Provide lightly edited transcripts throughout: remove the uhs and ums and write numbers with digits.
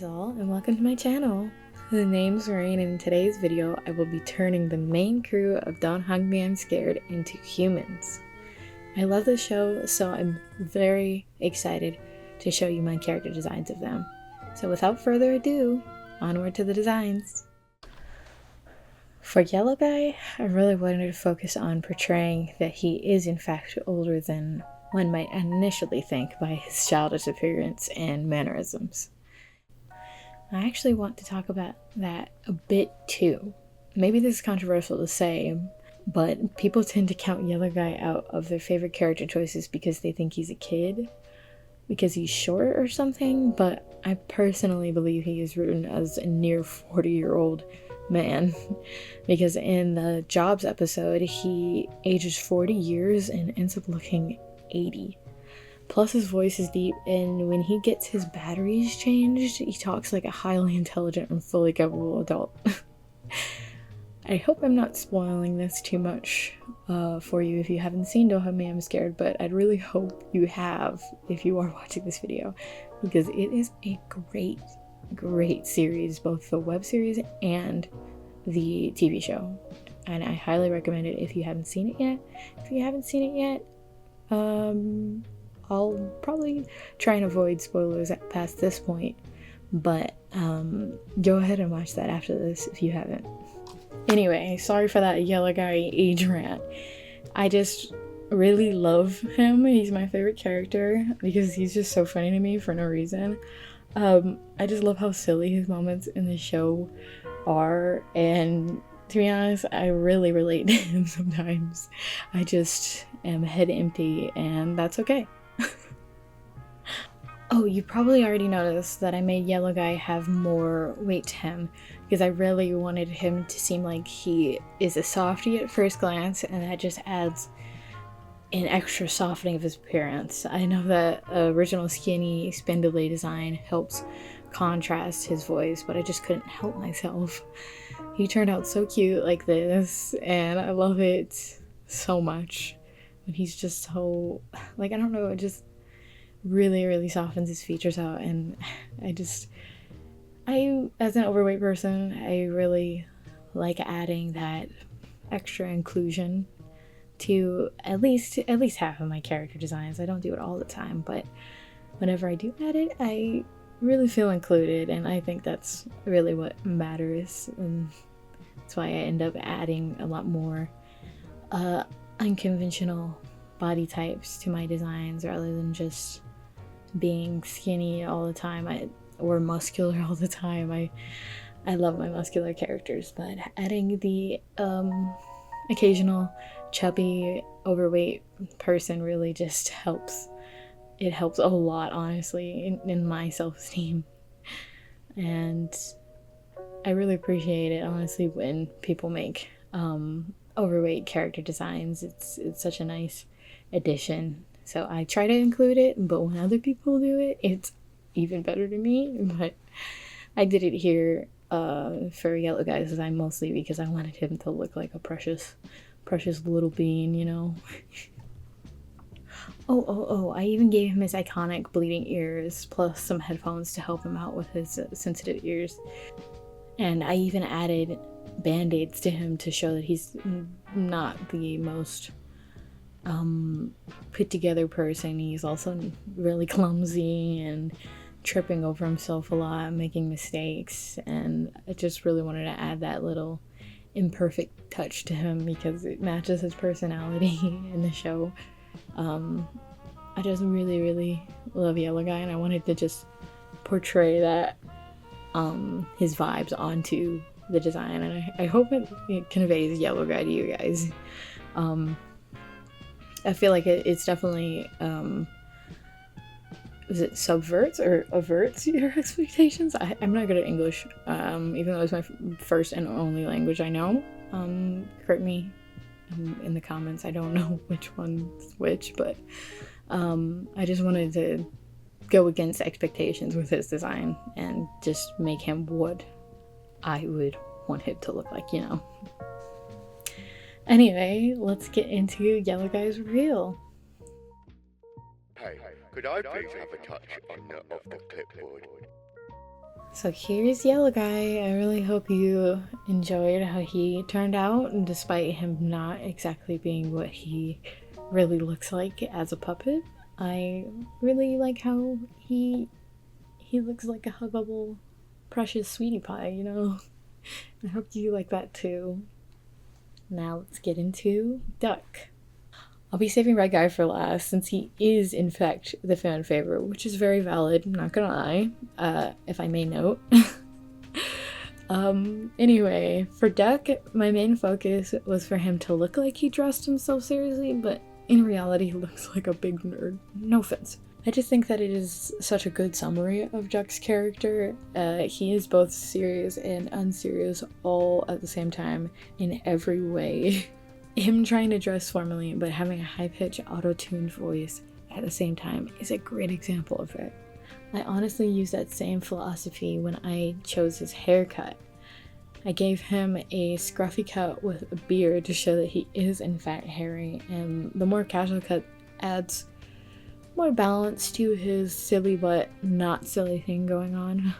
all, and welcome to my channel. The name's Raine, and in today's video I will be turning the main crew of Don't Hug Me I'm Scared into humans. I love this show, so I'm very excited to show you my character designs of them. So without further ado, onward to the designs. For Yellow Guy, I really wanted to focus on portraying that he is in fact older than one might initially think by his childish appearance and mannerisms. I actually want to talk about that a bit too. Maybe this is controversial to say, but people tend to count Yellow Guy out of their favorite character choices because they think he's a kid, because he's short or something, but I personally believe he is written as a near 40-year-old man, because in the Jobs episode, he ages 40 years and ends up looking 80. Plus his voice is deep, and when he gets his batteries changed, he talks like a highly intelligent and fully capable adult. I hope I'm not spoiling this too much for you if you haven't seen Don't Hug Me I'm Scared, but I'd really hope you have if you are watching this video, because it is a great series, both the web series and the TV show, and I highly recommend it if you haven't seen it yet. If you haven't seen it yet, I'll probably try and avoid spoilers past this point, but go ahead and watch that after this if you haven't. Anyway, sorry for that Yellow Guy age rant. I just really love him. He's my favorite character because he's just so funny to me for no reason. I just love how silly his moments in the show are, and to be honest, I really relate to him sometimes. I just am head empty, and that's okay. Oh, you probably already noticed that I made Yellow Guy have more weight to him, because I really wanted him to seem like he is a softie at first glance, and that just adds an extra softening of his appearance. I know that original skinny, spindly design helps contrast his voice, but I just couldn't help myself. He turned out so cute like this, and I love it so much. And he's just so, like, I don't know, it just really softens his features out, and as an overweight person, I really like adding that extra inclusion to at least half of my character designs. I don't do it all the time, but whenever I do add it, I really feel included, and I think that's really what matters, and that's why I end up adding a lot more unconventional body types to my designs rather than just being skinny all the time or muscular all the time. I love my muscular characters, but adding the occasional chubby overweight person really just helps. It helps a lot, honestly, in my self-esteem, and I really appreciate it, honestly, when people make overweight character designs. It's such a nice addition. So I try to include it, but when other people do it, it's even better to me. But I did it here for Yellow Guy's design mostly because I wanted him to look like a precious little bean, you know. Oh, I even gave him his iconic bleeding ears, plus some headphones to help him out with his sensitive ears. And I even added band-aids to him to show that he's not the most put together person. He's also really clumsy and tripping over himself a lot, making mistakes, and I just really wanted to add that little imperfect touch to him because it matches his personality in the show. I just really love Yellow Guy, and I wanted to just portray that his vibes onto the design, and I hope it conveys Yellow Guy to you guys. I feel like it's definitely is it subverts or averts your expectations? I'm not good at English, even though it's my first and only language I know. Correct me in the comments. I don't know which one's which, but I just wanted to go against expectations with his design and just make him what I would want him to look like, you know. Anyway, let's get into Yellow Guy's reel. Hey, could I please have a touch of the clipboard? So here's Yellow Guy. I really hope you enjoyed how he turned out, and despite him not exactly being what he really looks like as a puppet, I really like how he looks like a huggable, precious sweetie pie, you know? I hope you like that too. Now let's get into Duck. I'll be saving Red Guy for last since he is in fact the fan favorite, which is very valid, not gonna lie, if I may note. Anyway, for Duck, my main focus was for him to look like he dressed himself seriously, but in reality he looks like a big nerd. No offense. I just think that it is such a good summary of Duck's character. He is both serious and unserious all at the same time in every way. Him trying to dress formally but having a high-pitched auto-tuned voice at the same time is a great example of it. I honestly used that same philosophy when I chose his haircut. I gave him a scruffy cut with a beard to show that he is in fact hairy, and the more casual cut adds more balance to his silly but not silly thing going on.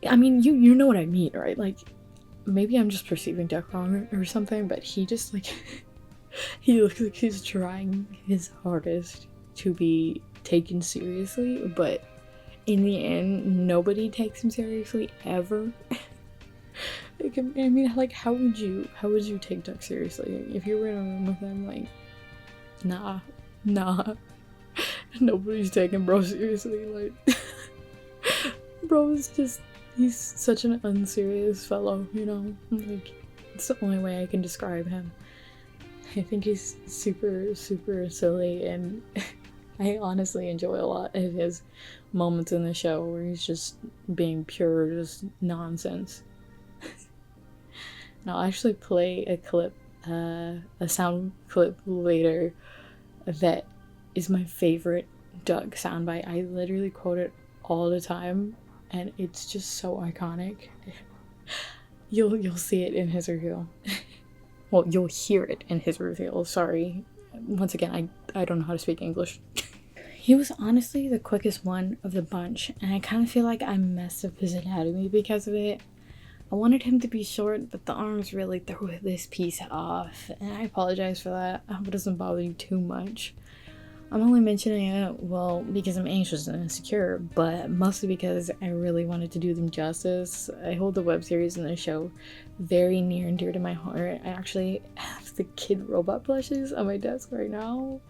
I mean, you know what I mean, right? Like, maybe I'm just perceiving Duck wrong or something, but he just like he looks like he's trying his hardest to be taken seriously, but in the end nobody takes him seriously ever. Like, I mean, like, how would you take Duck seriously if you were in a room with him? Like, nah nobody's taking bro seriously. Like, bro is just, he's such an unserious fellow, you know? Like, it's the only way I can describe him. I think he's super silly, and I honestly enjoy a lot of his moments in the show where he's just being pure just nonsense. And I'll actually play a clip, a sound clip later that is my favorite Doug soundbite. I literally quote it all the time, and it's just so iconic. You'll see it in his reveal. Well, you'll hear it in his reveal. Sorry. Once again, I don't know how to speak English. He was honestly the quickest one of the bunch, and I kind of feel like I messed up his anatomy because of it. I wanted him to be short, but the arms really threw this piece off, and I apologize for that. I hope it doesn't bother you too much. I'm only mentioning it, well, because I'm anxious and insecure, but mostly because I really wanted to do them justice. I hold the web series and the show very near and dear to my heart. I actually have the kid robot plushes on my desk right now.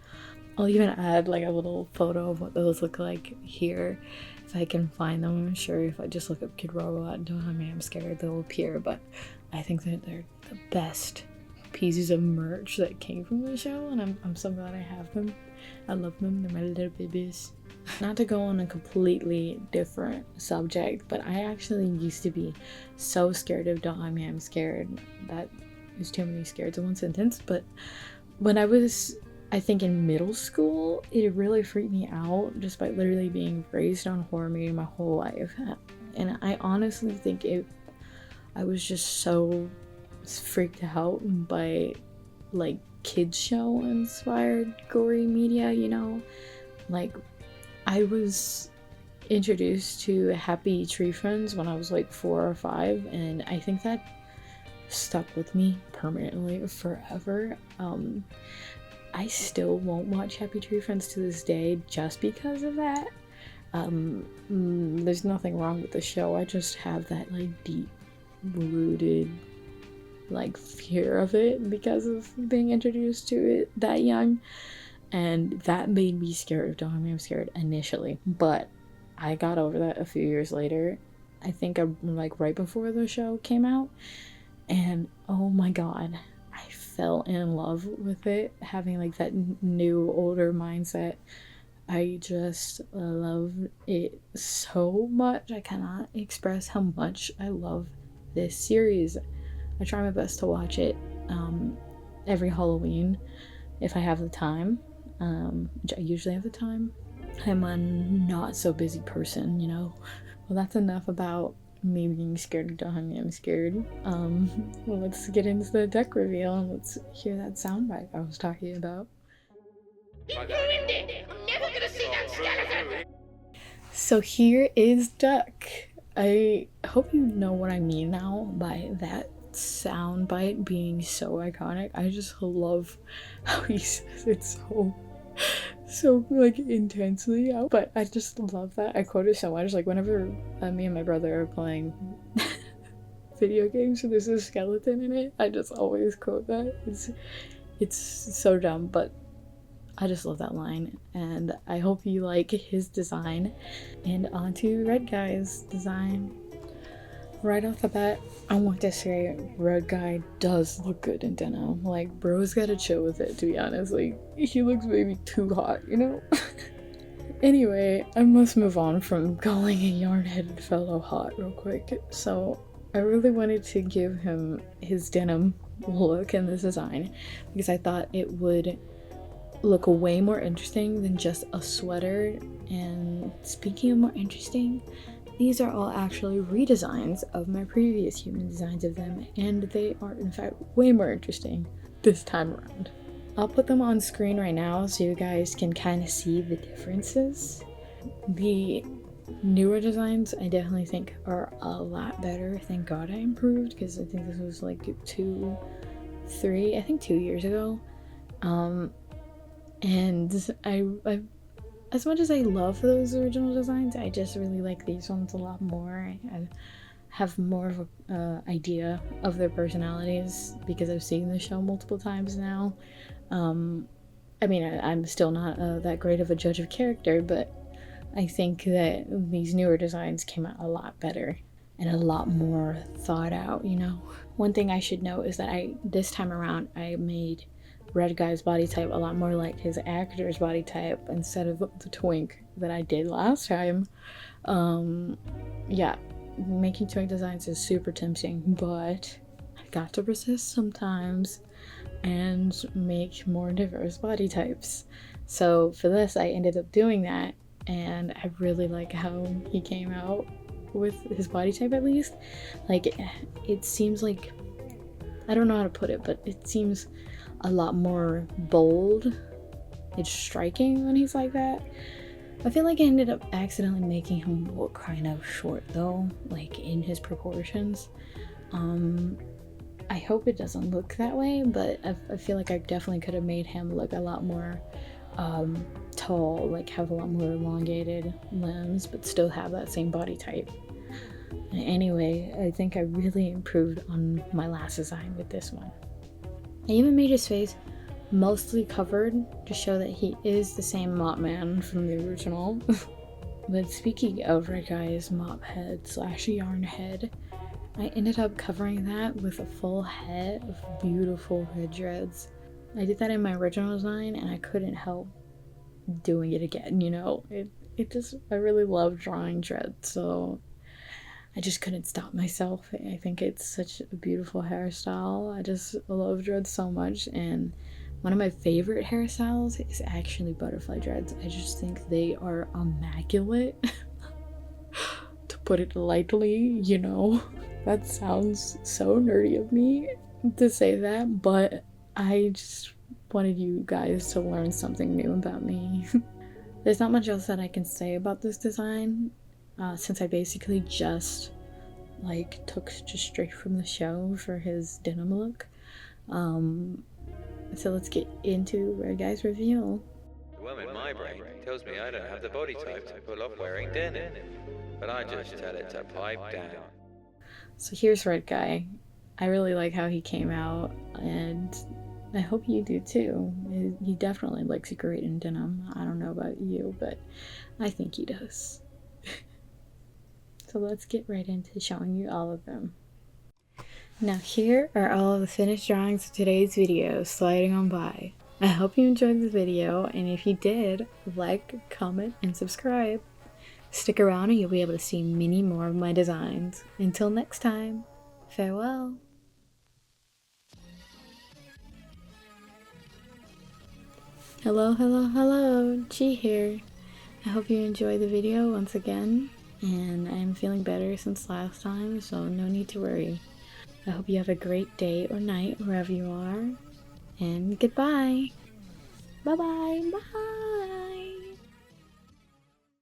I'll even add like a little photo of what those look like here if I can find them. I'm sure if I just look up Kid Robot, don't have me, I'm scared they'll appear, but I think that they're the best pieces of merch that came from the show, and I'm so glad I have them. I love them, they're my little babies. Not to go on a completely different subject, but I actually used to be so scared of Dawn. I mean, I'm scared. That is too many scares in one sentence, but when I was, I think, in middle school, it really freaked me out just by literally being raised on horror media my whole life. And I honestly think I was just so freaked out by like kids show inspired gory media, you know? Like, I was introduced to Happy Tree Friends when I was like 4 or 5, and I think that stuck with me permanently forever. I still won't watch Happy Tree Friends to this day just because of that. There's nothing wrong with the show, I just have that like deep rooted like fear of it because of being introduced to it that young, and that made me scared of Dawn. I mean, I'm scared initially, but I got over that a few years later. I think like right before the show came out, and oh my god, I fell in love with it, having like that new older mindset. I just love it so much. I cannot express how much I love this series. I try my best to watch it every Halloween if I have the time, which I usually have the time. I'm a not so busy person, you know. Well, that's enough about me being scared of Dawn. I'm scared. Well, let's get into the deck reveal and let's hear that soundbite I was talking about. I'm never gonna see that skeleton. So here is Duck. I hope you know what I mean now by that sound bite being so iconic. I just love how he says it so like intensely, but I just love that. I quote it so much. Like whenever me and my brother are playing video games and there's a skeleton in it, I just always quote that. It's so dumb, but I just love that line, and I hope you like his design. And onto Red Guy's design. Right off the bat, I want to say Red Guy does look good in denim. Like, bro's gotta chill with it, to be honest. Like, he looks maybe too hot, you know? Anyway, I must move on from calling a yarn-headed fellow hot real quick. So, I really wanted to give him his denim look in this design because I thought it would look way more interesting than just a sweater. And speaking of more interesting, these are all actually redesigns of my previous human designs of them, and they are in fact way more interesting this time around. I'll put them on screen right now so you guys can kind of see the differences. The newer designs I definitely think are a lot better. Thank God I improved, because I think this was like 2 years ago. And I as much as I love those original designs, I just really like these ones a lot more. I have more of a idea of their personalities because I've seen the show multiple times now. I mean, I'm still not that great of a judge of character, but I think that these newer designs came out a lot better and a lot more thought out, you know? One thing I should note is that this time around, I made Red Guy's body type a lot more like his actor's body type instead of the twink that I did last time. Yeah, making twink designs is super tempting, but I got to resist sometimes and make more diverse body types. So for this, I ended up doing that, and I really like how he came out with his body type, at least. Like, it seems like, I don't know how to put it, but it seems a lot more bold. It's striking when he's like that. I feel like I ended up accidentally making him look kind of short though, like in his proportions. I hope it doesn't look that way, but I feel like I definitely could have made him look a lot more tall, like have a lot more elongated limbs, but still have that same body type. Anyway, I think I really improved on my last design with this one. I even made his face mostly covered to show that he is the same mop man from the original. But speaking of Red Guy's mop head / yarn head, I ended up covering that with a full head of beautiful red dreads. I did that in my original design and I couldn't help doing it again, you know? I really love drawing dreads, so I just couldn't stop myself. I think it's such a beautiful hairstyle. I just love dreads so much, and one of my favorite hairstyles is actually butterfly dreads. I just think they are immaculate, to put it lightly, you know? That sounds so nerdy of me to say that, but I just wanted you guys to learn something new about me. There's not much else that I can say about this design, since I basically just took just straight from the show for his denim look. So let's get into Red Guy's reveal. The worm in my brain tells me I don't have the body type to pull off wearing denim, but I just tell it to pipe down. So here's Red Guy. I really like how he came out, and I hope you do too. He definitely looks great in denim. I don't know about you, but I think he does. So let's get right into showing you all of them. Now here are all of the finished drawings of today's video sliding on by. I hope you enjoyed the video, and if you did, like, comment, and subscribe. Stick around and you'll be able to see many more of my designs. Until next time, farewell. Hello, hello, hello, Chi here. I hope you enjoyed the video once again, and I'm feeling better since last time, so no need to worry. I hope you have a great day or night wherever you are, and goodbye. Bye-bye. Bye.